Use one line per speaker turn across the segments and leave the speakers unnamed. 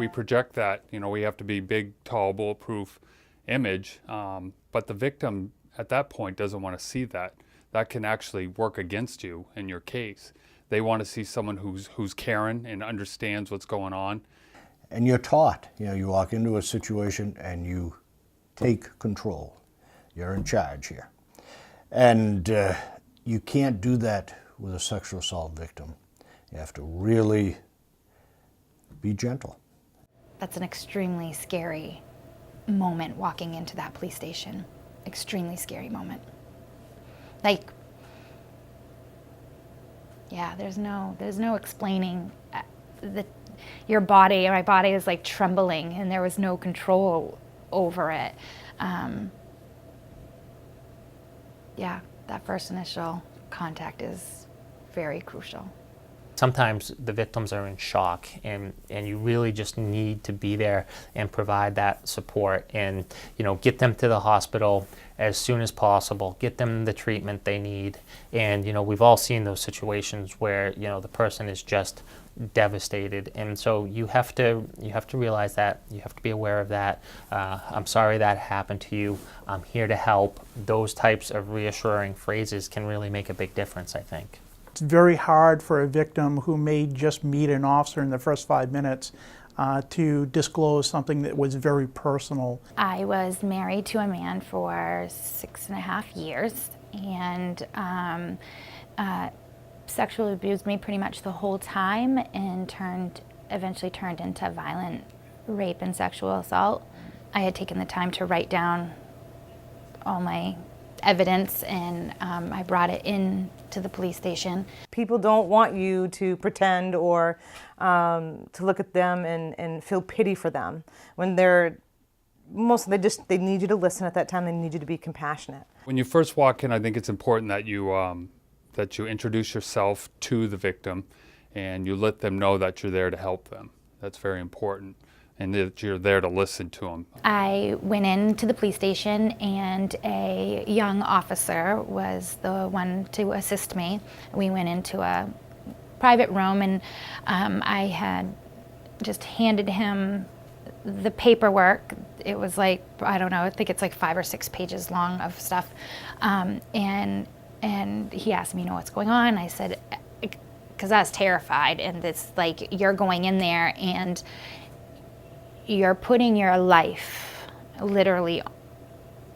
we project that, we have to be big, tall, bulletproof image, but the victim at that point doesn't want to see that. That can actually work against you in your case. They want to see someone who's caring and understands what's going on.
And you're taught, you walk into a situation and you take control. You're in charge here. And you can't do that with a sexual assault victim. You have to really be gentle.
That's an extremely scary moment walking into that police station. Extremely scary moment. Like, yeah, there's no explaining my body is like trembling and there was no control over it. Yeah, that first initial contact is very crucial.
Sometimes the victims are in shock, and you really just need to be there and provide that support and get them to the hospital as soon as possible, get them the treatment they need. And we've all seen those situations where the person is just devastated, and so you have to realize that, you have to be aware of that. I'm sorry that happened to you, I'm here to help. Those types of reassuring phrases can really make a big difference, I think.
It's very hard for a victim who may just meet an officer in the first 5 minutes to disclose something that was very personal.
I was married to a man for 6.5 years, and sexually abused me pretty much the whole time, and eventually turned into violent rape and sexual assault. I had taken the time to write down all my evidence, and I brought it in to the police station.
People don't want you to pretend or to look at them and feel pity for them. When they need you to listen at that time. They need you to be compassionate.
When you first walk in, I think it's important that you introduce yourself to the victim and you let them know that you're there to help them. That's very important, and that you're there to listen to them.
I went into the police station, and a young officer was the one to assist me. We went into a private room, and I had just handed him the paperwork. It was like, I don't know, I think it's like 5 or 6 pages long of stuff. And he asked me, what's going on? I said, because I was terrified, and it's like, you're going in there and you're putting your life literally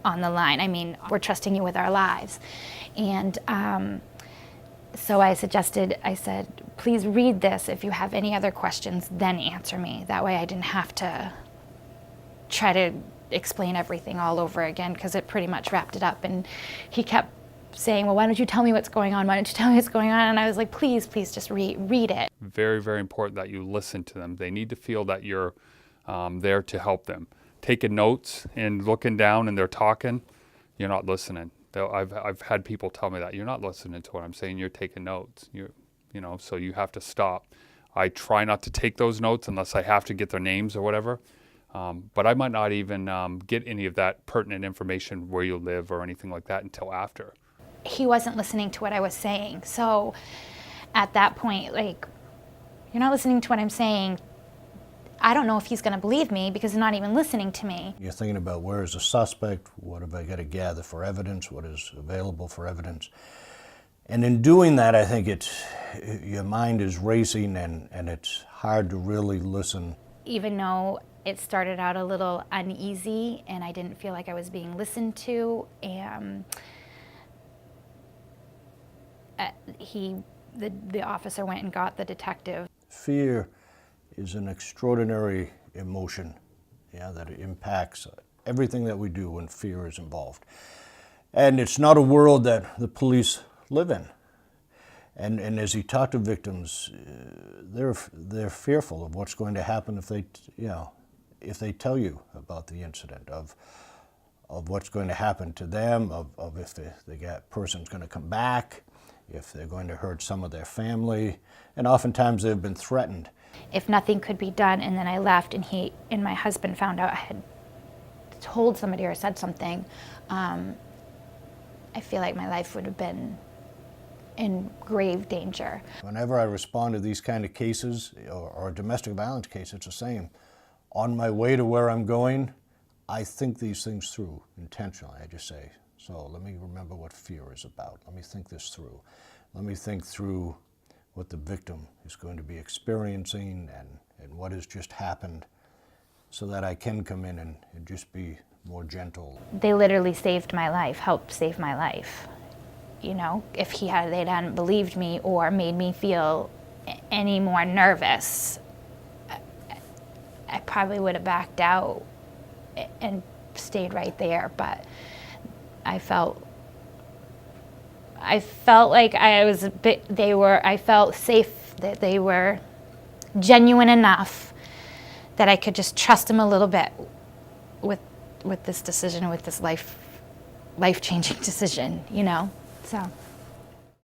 on the line. I mean, we're trusting you with our lives. And so I said, please read this. If you have any other questions, then answer me. That way I didn't have to try to explain everything all over again, because it pretty much wrapped it up. And he kept saying, well, why don't you tell me what's going on? Why don't you tell me what's going on? And I was like, please just read it.
Very, very important that you listen to them. They need to feel that you're there to help them. Taking notes and looking down and they're talking, you're not listening. I've had people tell me that you're not listening to what I'm saying. You're taking notes. So you have to stop. I try not to take those notes unless I have to get their names or whatever. But I might not even get any of that pertinent information, where you live or anything like that, until after.
He wasn't listening to what I was saying. So at that point, like, you're not listening to what I'm saying. I don't know if he's going to believe me because he's not even listening to me.
You're thinking about, where is the suspect? What have I got to gather for evidence? What is available for evidence? And in doing that, I think your mind is racing, and it's hard to really listen.
Even though it started out a little uneasy and I didn't feel like I was being listened to, the officer went and got the detective.
Fear is an extraordinary emotion, that impacts everything that we do when fear is involved. And it's not a world that the police live in. And as you talk to victims, they're fearful of what's going to happen if they tell you about the incident, of what's going to happen to them, of if the person's going to come back, if they're going to hurt some of their family, and oftentimes they've been threatened.
If nothing could be done, and then I left, and my husband found out I had told somebody or said something, I feel like my life would have been in grave danger.
Whenever I respond to these kind of cases, or domestic violence cases, it's the same. on my way to where I'm going, I think these things through intentionally. I just say, so let me remember what fear is about. Let me think this through. Let me think through what the victim is going to be experiencing and what has just happened, so that I can come in and just be more gentle.
They literally saved my life, helped save my life. You know, if they hadn't believed me or made me feel any more nervous, I probably would have backed out and stayed right there. But I felt like I was a bit, I felt safe that they were genuine enough that I could just trust them a little bit with this decision, with this life-changing decision, you know? So.